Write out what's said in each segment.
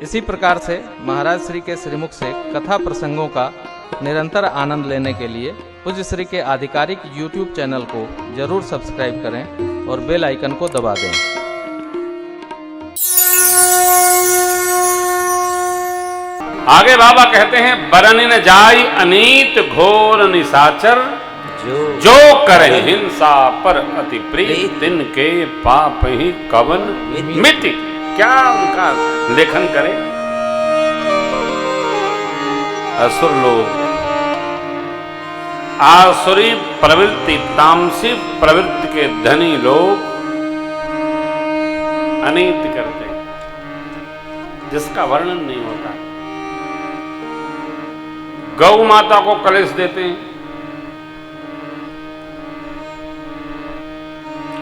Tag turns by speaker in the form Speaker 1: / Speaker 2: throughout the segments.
Speaker 1: इसी प्रकार से महाराज श्री के श्रीमुख से कथा प्रसंगों का निरंतर आनंद लेने के लिए पूज्य श्री के आधिकारिक YouTube चैनल को जरूर सब्सक्राइब करें और बेल आइकन को दबा दें।
Speaker 2: आगे बाबा कहते हैं, बरन न जाय अनीत घोर निशाचर, जो करे हिंसा पर अति प्रीत, तिनके पाप ही कवन मिटि। क्या उनका लेखन करे। असुर लोग आसुरी प्रवृत्ति, तामसी प्रवृत्ति के धनी लोग अनीति करते हैं, जिसका वर्णन नहीं होता। गौ माता को कलेश देते हैं,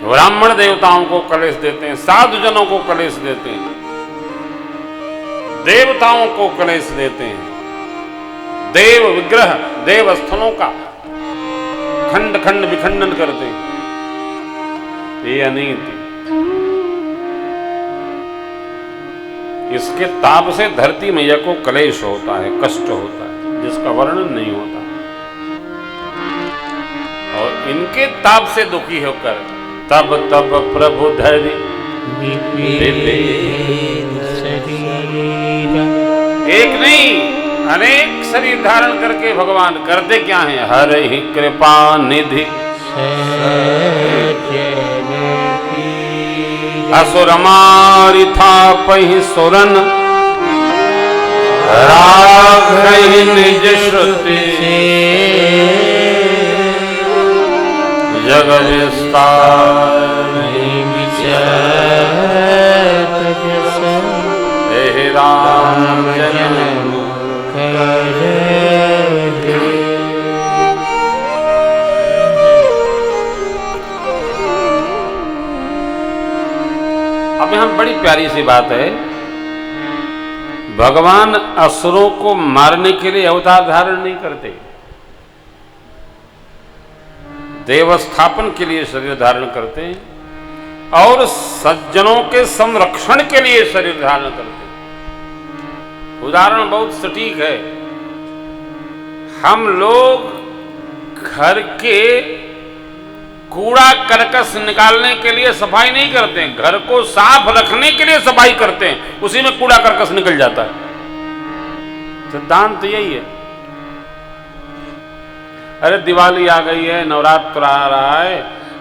Speaker 2: ब्राह्मण देवताओं को कलेश देते हैं, साधु जनों को कलेश देते हैं, देवताओं को कलेश देते हैं, देव विग्रह देव स्थलों का खंड खंड विखंडन करते हैं। ये अनीति, इसके ताप से धरती मैया को कलेश होता है, कष्ट होता है, जिसका वर्णन नहीं होता। और इनके ताप से दुखी होकर तब तब प्रभु धरि एक नहीं अनेक शरीर धारण करके भगवान करते क्या है। हर ही कृपा निधि असुर मारि था पहि सुरन, राखहि निज श्रुति जग विस्तार हे राम जन्म। अब यहां बड़ी प्यारी सी बात है। भगवान असुरों को मारने के लिए अवतार धारण नहीं करते, देवस्थापन के लिए शरीर धारण करते हैं और सज्जनों के संरक्षण के लिए शरीर धारण करते हैं। उदाहरण बहुत सटीक है। हम लोग घर के कूड़ा करकस निकालने के लिए सफाई नहीं करते हैं, घर को साफ रखने के लिए सफाई करते हैं, उसी में कूड़ा करकस निकल जाता है। सिद्धांत तो यही है। अरे दिवाली आ गई है, नवरात्र आ रहा है,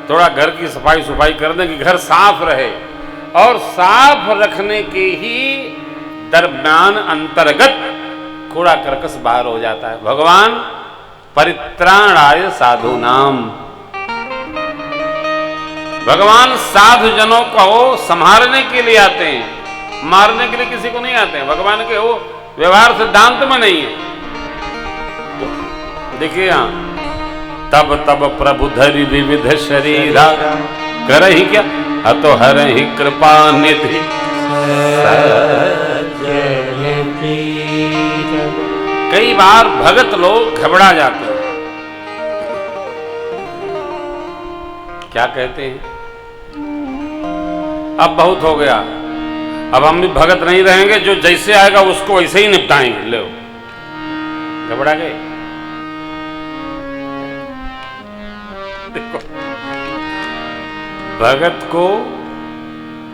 Speaker 2: थोड़ा घर की सफाई सुफाई कर दें कि घर साफ रहे। और साफ रखने के ही दरम्यान अंतर्गत कूड़ा करकस बाहर हो जाता है। भगवान परित्राणाय साधूनाम, भगवान साधु जनों को संभालने के लिए आते हैं, मारने के लिए किसी को नहीं आते हैं। भगवान के वो व्यवहार सिद्धांत में नहीं है। देखिए यहां, तब तब प्रभु धरि विविध शरीरा, करहि क्या अतो हरहि कृपा निधि। कई बार भगत लोग घबरा जाते हैं। क्या कहते हैं, अब बहुत हो गया, अब हम भी भगत नहीं रहेंगे, जो जैसे आएगा उसको वैसे ही निपटाएंगे। लो, घबरा गए। देखो, भगत को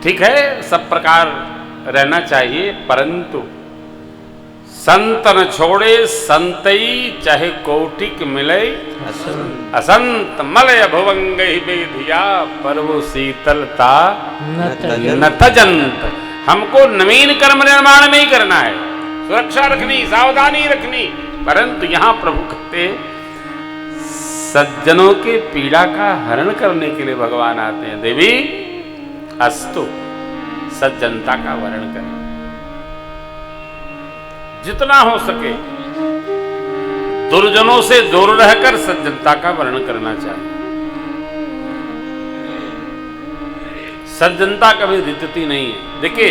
Speaker 2: ठीक है सब प्रकार रहना चाहिए, परंतु संत न छोड़े संतई, चाहे कोटिक मिले असंत। मलय भुवंग बेधिया, पर वो शीतलता न तजंत। हमको नवीन कर्म निर्माण नहीं करना है, सुरक्षा रखनी, सावधानी रखनी, परंतु यहां प्रभु कहते सज्जनों के पीड़ा का हरण करने के लिए भगवान आते हैं। देवी अस्तु, सज्जनता का वर्णन करें, जितना हो सके दुर्जनों से दूर रहकर सज्जनता का वर्णन करना चाहिए। सज्जनता कभी दिखती नहीं है। देखिए,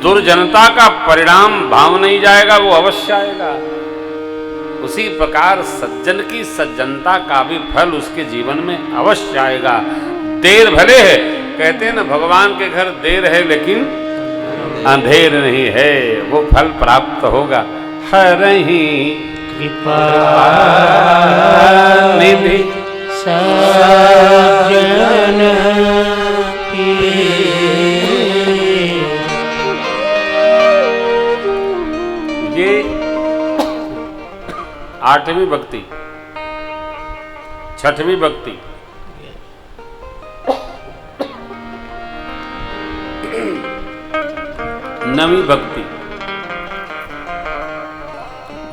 Speaker 2: दुर्जनता का परिणाम भाव नहीं जाएगा, वो अवश्य आएगा। उसी प्रकार सज्जन की सज्जनता का भी फल उसके जीवन में अवश्य आएगा। देर भले है, कहते हैं ना भगवान के घर देर है लेकिन अंधेर नहीं है, वो फल प्राप्त होगा। हरहि
Speaker 3: कृपा
Speaker 2: निधि
Speaker 3: सज्जन की।
Speaker 2: ये 8वीं भक्ति, 6वीं भक्ति। नवीं भक्ति।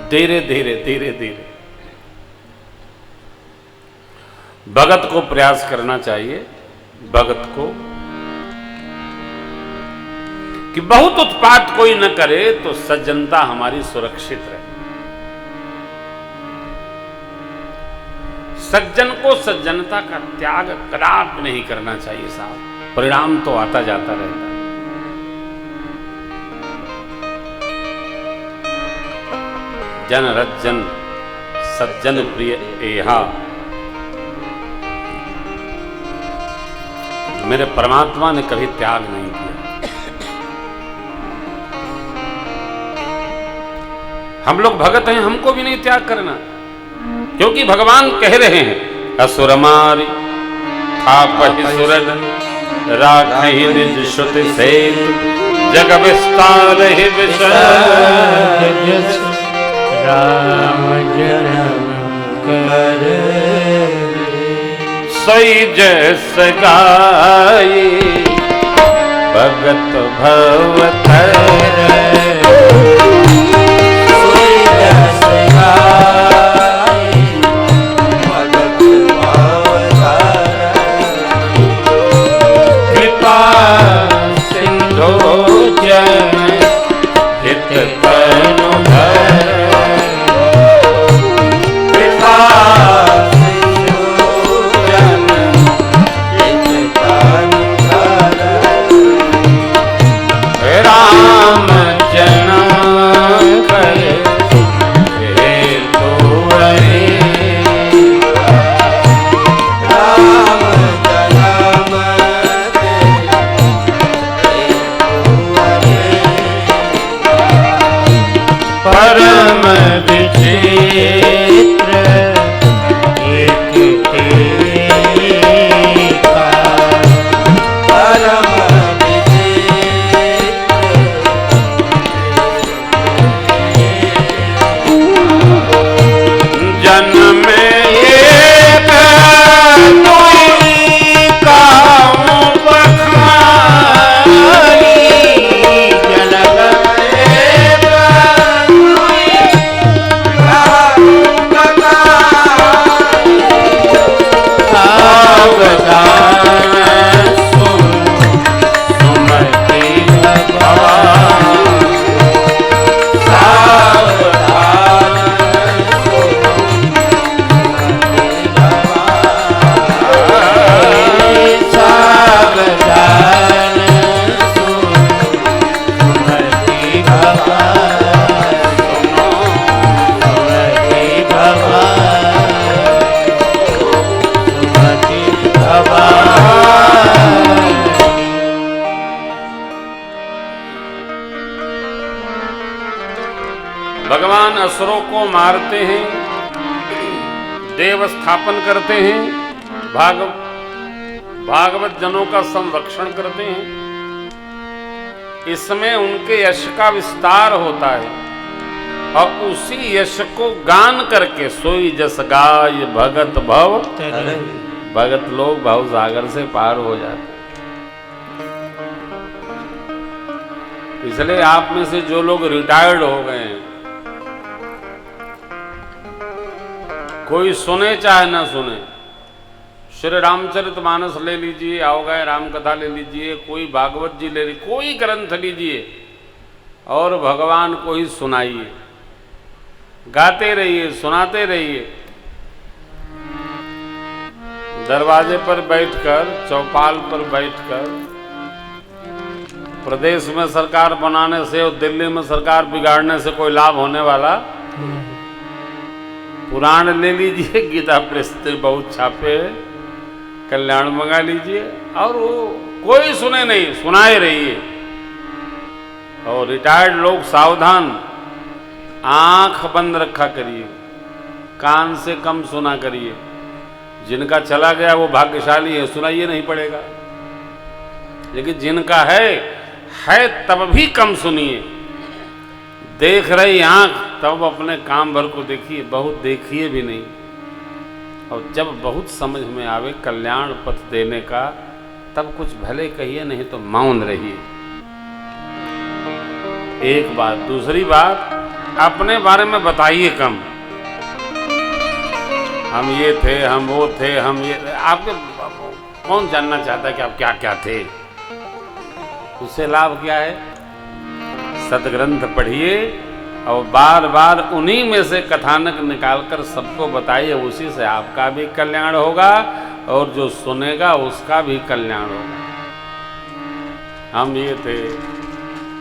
Speaker 2: धीरे धीरे धीरे धीरे भगत को प्रयास करना चाहिए, भगत को, कि बहुत उत्पात कोई न करे तो सज्जनता हमारी सुरक्षित रहे। सज्जन को सज्जनता का त्याग कदापि नहीं करना चाहिए साहब, परिणाम तो आता जाता रहता है। जन रज्जन सज्जन प्रिय एहा, मेरे परमात्मा ने कभी त्याग नहीं किया। हम लोग भगत हैं, हमको भी नहीं त्याग करना, क्योंकि भगवान कह रहे हैं असुर मारी थापहि सुरन राखहि निज श्रुति सेतु जग विस्तार ही विषय
Speaker 3: राम जन्म कर
Speaker 2: सई जस गाई भगत भवतर
Speaker 3: सोई जस गाई भगत भवतर
Speaker 2: कृपा सिंधु जन हित तनु धर कृपा
Speaker 3: सिंधु जन हित तनु धर
Speaker 2: राम जन्म कर हेतु
Speaker 3: राम जन्म
Speaker 2: परम विचित्र
Speaker 3: एक तेका परम
Speaker 2: जन्म एक दुई काहू बखानी
Speaker 3: जन्म एक दुई काहू बखानी
Speaker 2: सावधान सुन सुमति भगवान सावधान
Speaker 3: सावधान सुमति भगवान सुमति भगवान
Speaker 2: भगवान असुरों को मारते हैं, देव स्थापन करते हैं, भागवत जनों का संरक्षण करते हैं। इसमें उनके यश का विस्तार होता है और उसी यश को गान करके सोई जस गाय भगत भव, भगत लोग भव सागर से पार हो जाते। इसलिए आप में से जो लोग रिटायर्ड हो गए हैं, कोई सुने चाहे ना सुने, श्री रामचरितमानस ले लीजिए, अवगाह राम कथा ले लीजिए, कोई भागवत जी ले लीजिए, कोई ग्रंथ लीजिए और भगवान को ही सुनाइए, गाते रहिए, सुनाते रहिए। दरवाजे पर बैठकर, चौपाल पर बैठकर, प्रदेश में सरकार बनाने से और दिल्ली में सरकार बिगाड़ने से कोई लाभ होने वाला। पुराण ले लीजिए, गीता प्रेस बहुत छापे, कल्याण मंगा लीजिए और वो कोई सुने नहीं, सुनाए रहिए। और रिटायर्ड लोग सावधान, आंख बंद रखा करिए, कान से कम सुना करिए। जिनका चला गया वो भाग्यशाली है, सुनाइए नहीं पड़ेगा। लेकिन जिनका है तब भी कम सुनिए। देख रही आंख तब अपने काम भर को देखिए, बहुत देखिए भी नहीं। और जब बहुत समझ में आवे कल्याण पथ देने का, तब कुछ भले कहिए, नहीं तो मौन रहिए। एक बात। दूसरी बात, अपने बारे में बताइए कम। हम ये थे, हम वो थे, हम ये। आपके कौन जानना चाहता है कि आप क्या क्या थे? उससे लाभ क्या है? सदग्रंथ पढ़िए और बार बार उन्हीं में से कथानक निकालकर सबको बताइए। उसी से आपका भी कल्याण होगा और जो सुनेगा उसका भी कल्याण होगा। हम ये थे,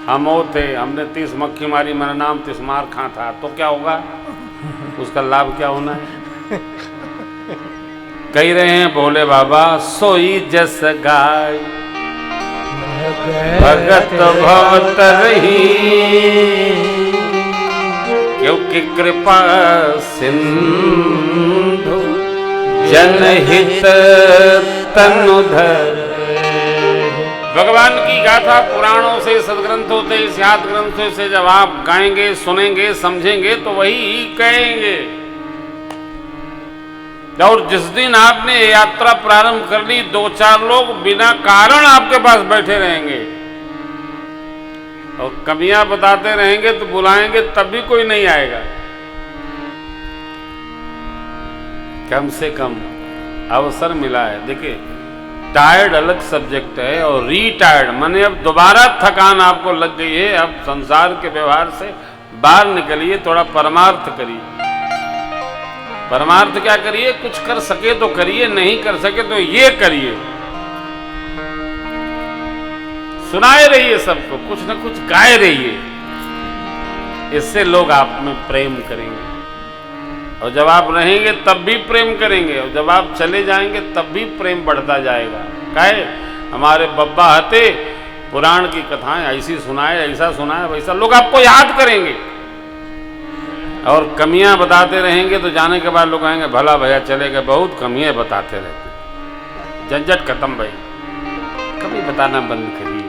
Speaker 2: हम वो थे, हमने 30 मक्खी मारी, मेरा नाम तिस्मार खां था, तो क्या होगा? उसका लाभ क्या होना है? कह रहे हैं भोले बाबा, सोई जस गाय भगत भवत रही, क्योंकि कृपा सिंधु जनहित तनुधर। भगवान की गाथा पुराणों से, सदग्रंथों से, इतिहास ग्रंथों से जब आप गाएंगे, सुनेंगे, समझेंगे तो वही कहेंगे। और जिस दिन आपने यात्रा प्रारंभ कर ली, 2-4 लोग बिना कारण आपके पास बैठे रहेंगे और कमियां बताते रहेंगे, तो बुलाएंगे तब भी कोई नहीं आएगा। कम से कम अवसर मिला है। देखिए, टायर्ड अलग सब्जेक्ट है और रीटायर्ड माने अब दोबारा थकान आपको लग गई है। अब संसार के व्यवहार से बाहर निकलिए, थोड़ा परमार्थ करिए। परमार्थ क्या करिए? कुछ कर सके तो करिए, नहीं कर सके तो ये करिए। सुनाए रहिए सबको, कुछ न कुछ गाए रहिए। इससे लोग आप में प्रेम करेंगे और जब आप रहेंगे तब भी प्रेम करेंगे और जब आप चले जाएंगे तब भी प्रेम बढ़ता जाएगा। काहे? हमारे बब्बा हते पुराण की कथाएं ऐसी सुनाए, ऐसा सुनाए, वैसा लोग आपको याद करेंगे। और कमियां बताते रहेंगे तो जाने के बाद लोग कहेंगे भला भैया चले गए, बहुत कमियां बताते रहते। झंझट खत्म भाई, कमी बताना बंद करिए।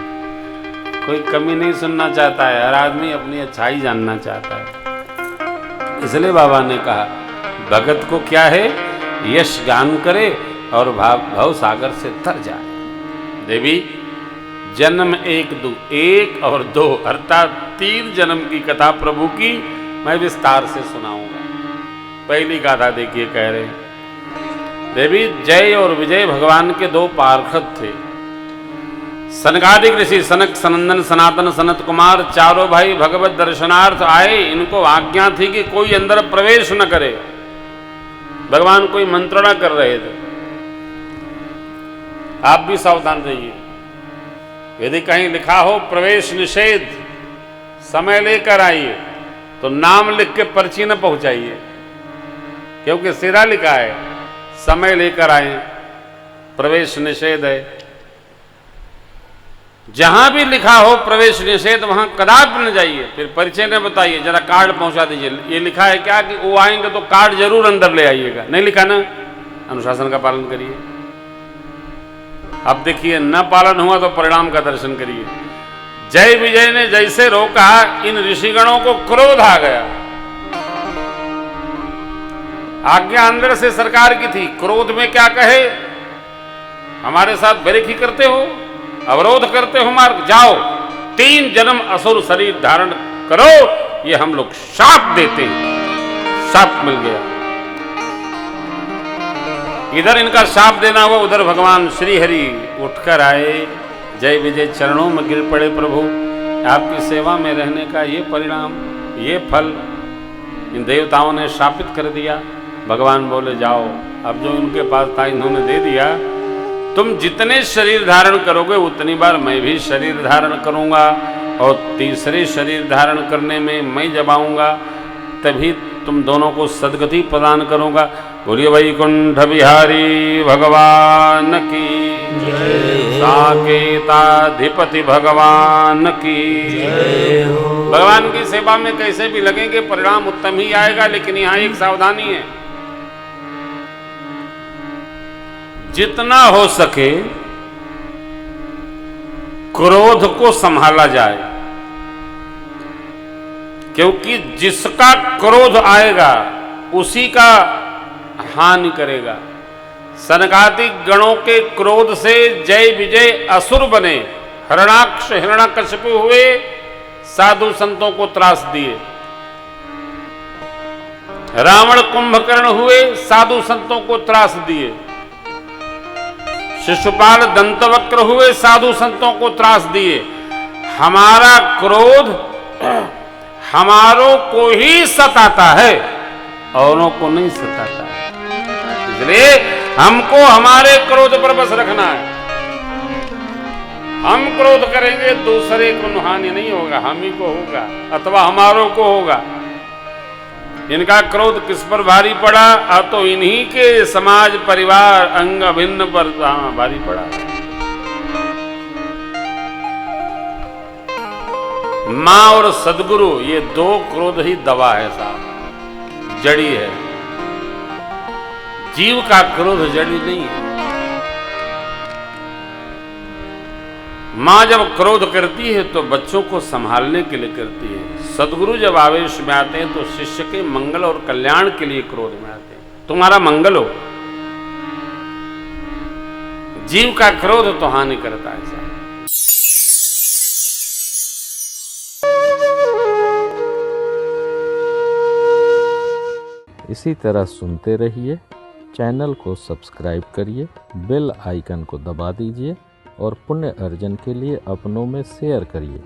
Speaker 2: कोई कमी नहीं सुनना चाहता है, हर आदमी अपनी अच्छाई जानना चाहता है। इसलिए बाबा ने कहा भगत को क्या है? यश गान करे और भव सागर से तर जाए। देवी, जन्म 1 और 2 अर्थात 3 जन्म की कथा प्रभु की मैं विस्तार से सुनाऊंगा। पहली गाथा देखिए, कह रहे हैं देवी, जय और विजय भगवान के 2 पार्षद थे। सनकादिक ऋषि सनक, सनंदन, सनातन, सनत कुमार चारों भाई भगवत दर्शनार्थ आए। इनको आज्ञा थी कि कोई अंदर प्रवेश न करे। भगवान कोई मंत्रणा कर रहे थे। आप भी सावधान रहिए। यदि कहीं लिखा हो प्रवेश निषेध, समय लेकर आइए, तो नाम लिख के पर्ची न पहुंचाइए, क्योंकि सीधा लिखा है समय लेकर आए, प्रवेश निषेध है। जहां भी लिखा हो प्रवेश निषेध वहां कदापि न जाइए। फिर परिचय न बताइए, जरा कार्ड पहुंचा दीजिए। ये लिखा है क्या कि वो आएंगे तो कार्ड जरूर अंदर ले आइएगा? नहीं लिखा ना, अनुशासन का पालन करिए। अब देखिए, न पालन हुआ तो परिणाम का दर्शन करिए। जय विजय ने जैसे रोका, इन ऋषिगणों को क्रोध आ गया। आज्ञा अंदर से सरकार की थी, क्रोध में क्या कहे? हमारे साथ बेरेखी करते हो, अवरोध करते हो मार्ग, जाओ 3 जन्म असुर शरीर धारण करो, ये हम लोग शाप देते हैं। शाप मिल गया। इधर इनका शाप देना हुआ, उधर भगवान श्री हरि उठकर आए, जय विजय चरणों में गिर पड़े। प्रभु, आपकी सेवा में रहने का ये परिणाम, ये फल इन देवताओं ने शापित कर दिया। भगवान बोले जाओ, अब जो इनके पास था इन्होंने दे दिया। तुम जितने शरीर धारण करोगे उतनी बार मैं भी शरीर धारण करूंगा और तीसरे शरीर धारण करने में मैं जब आऊंगा तभी तुम दोनों को सदगति प्रदान करूंगा। बोलिए वैकुंठ बिहारी भगवान की जय। साकेताधिपति भगवान की भगवान की सेवा में कैसे भी लगेंगे परिणाम उत्तम ही आएगा। लेकिन यहां एक सावधानी है, जितना हो सके क्रोध को संभाला जाए, क्योंकि जिसका क्रोध आएगा उसी का हानि करेगा। सनकादिक गणों के क्रोध से जय विजय असुर बने, हरणाक्ष हिरण्यकशिपु हुए, साधु संतों को त्रास दिए। रावण कुंभकर्ण हुए, साधु संतों को त्रास दिए। शिशुपाल दंतवक्र हुए, साधु संतों को त्रास दिए। हमारा क्रोध हमारों को ही सताता है, औरों को नहीं सताता है। इसलिए हमको हमारे क्रोध पर बस रखना है। हम क्रोध करेंगे दूसरे को हानि नहीं होगा, हम ही को होगा अथवा हमारों को होगा। इनका क्रोध किस पर भारी पड़ा? अब तो इन्हीं के समाज परिवार अंग अभिन्न पर भारी पड़ा। मां और सदगुरु ये दो क्रोध ही दवा है साहब, जड़ी है। जीव का क्रोध जड़ी नहीं है। मां जब क्रोध करती है तो बच्चों को संभालने के लिए करती है। सदगुरु जब आवेश में आते हैं तो शिष्य के मंगल और कल्याण के लिए क्रोध में आते हैं, तुम्हारा मंगल हो। जीव का क्रोध तो हानि करता है साहब।
Speaker 1: इसी तरह सुनते रहिए, चैनल को सब्सक्राइब करिए, बेल आइकन को दबा दीजिए और पुण्य अर्जन के लिए अपनों में शेयर करिए।